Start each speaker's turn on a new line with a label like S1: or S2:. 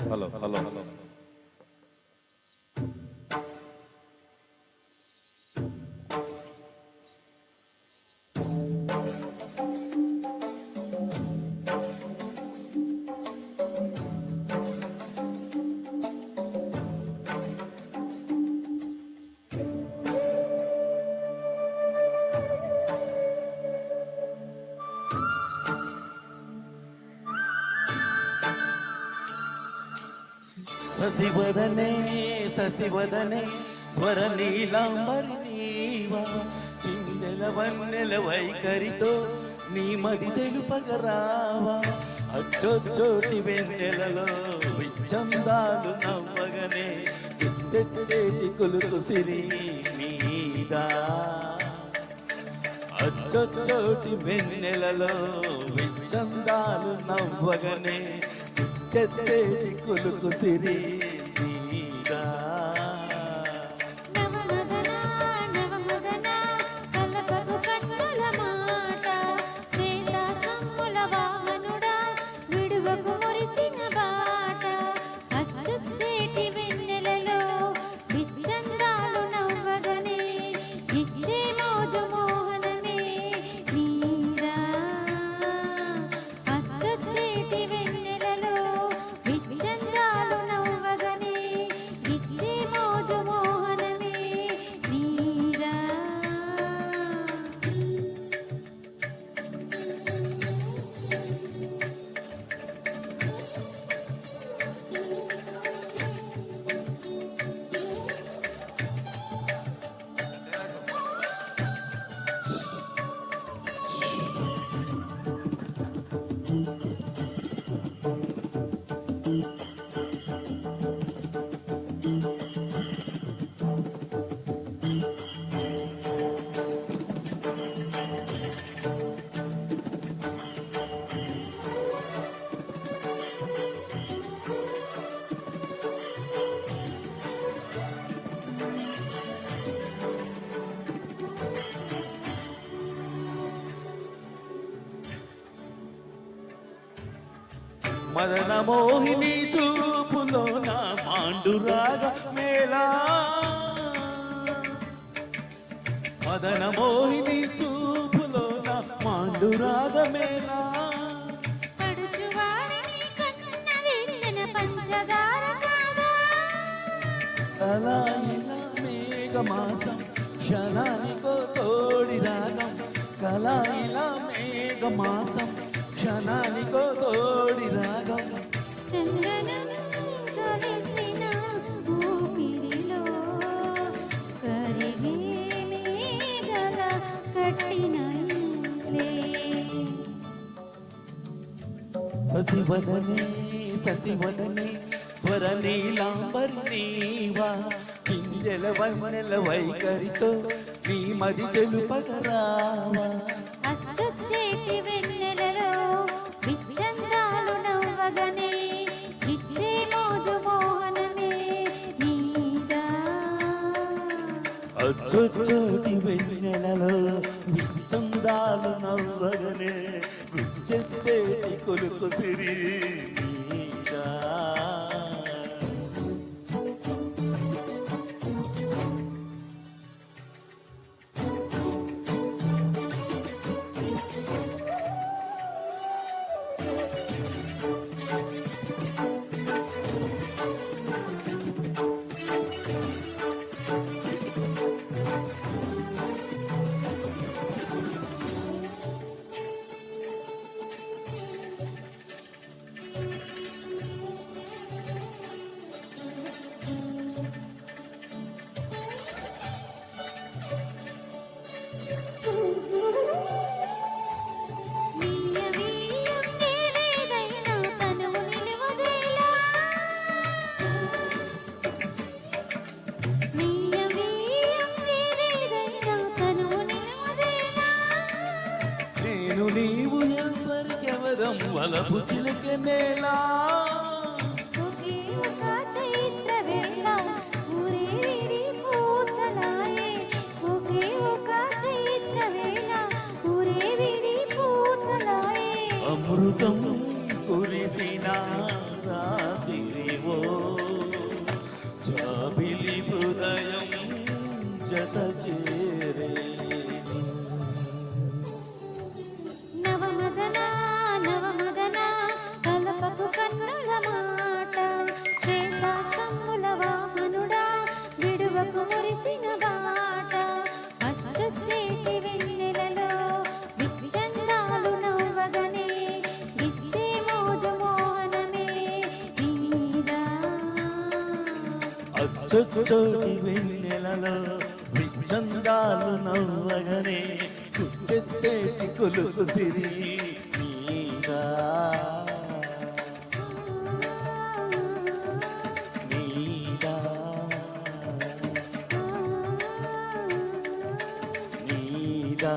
S1: hello hello hello
S2: Sasivadane Sasivadane స్వర నీలాంబరి నీవా చిందెల వన్నెల వైఖరితో నీ మది తెలుపగరావా అచ్చొచ్చోటి వెన్నెలలో విచ్చందాలు నవ్వగనే తిట్టేటి కొలుకు సిరి మీదా అచ్చొచ్చోటి వెన్నెలలో విచ్చందాలు నవ్వగనే చెత్తేటి కొలుకు సిరి మీదా మదన మోహిని చూపులోన మాండురాగ మేళా మదన మోహిని చూపులోన మాండురాగ మేళా అలా ఇలా మేఘమాసం క్షణానికో తోడి రాగం కలా ఇలా మేఘమాసం క్షణానికో తోడి రాగం శశివదనే శశివదనే స్వర నీలాంబరి నీవా చిందెల వన్నెల వైఖరితో నీ మది తెలుపగరావా
S3: అచ్చొచ్చేటి వెన్నెలలో విచ్చందాలు నవ్వగనే ఇచ్చే మోజు మోహనమే నీదా
S2: అచ్చొచ్చోటి వెన్నెలలో విచ్చందాలు నవ్వగనే గుచ్చెత్తేటి కొలుకు సిరి మీదా నీవు ఎవరికెవరం వలపు చిలకనేలా
S3: చైత్ర వేళ ఊరేడి పూతలాయే ఒకే ఒక చైత్ర వేళ ఊరేడి పూతలాయే
S2: అమృతం కురిసిన రాత్రివో జాబిలి హృదయం జత చేరే
S3: నవమదన నవమదన కలపకు కన్నుల మాట శ్వేతాశ్రముల వాహనుడా విడువకు మురిసిన బాట అచ్చొచ్చేటి వెన్నెలలో విచ్చందాలు నవ్వగనే విచ్చే మోజు మోహనమే నీదా
S2: అచ్చొచ్చోటి వెన్నెలలో విచ్చందాలు నవ్వగనే కుచ్చెత్తేటి కొలుకు సిరి నీదా నీదా నీదా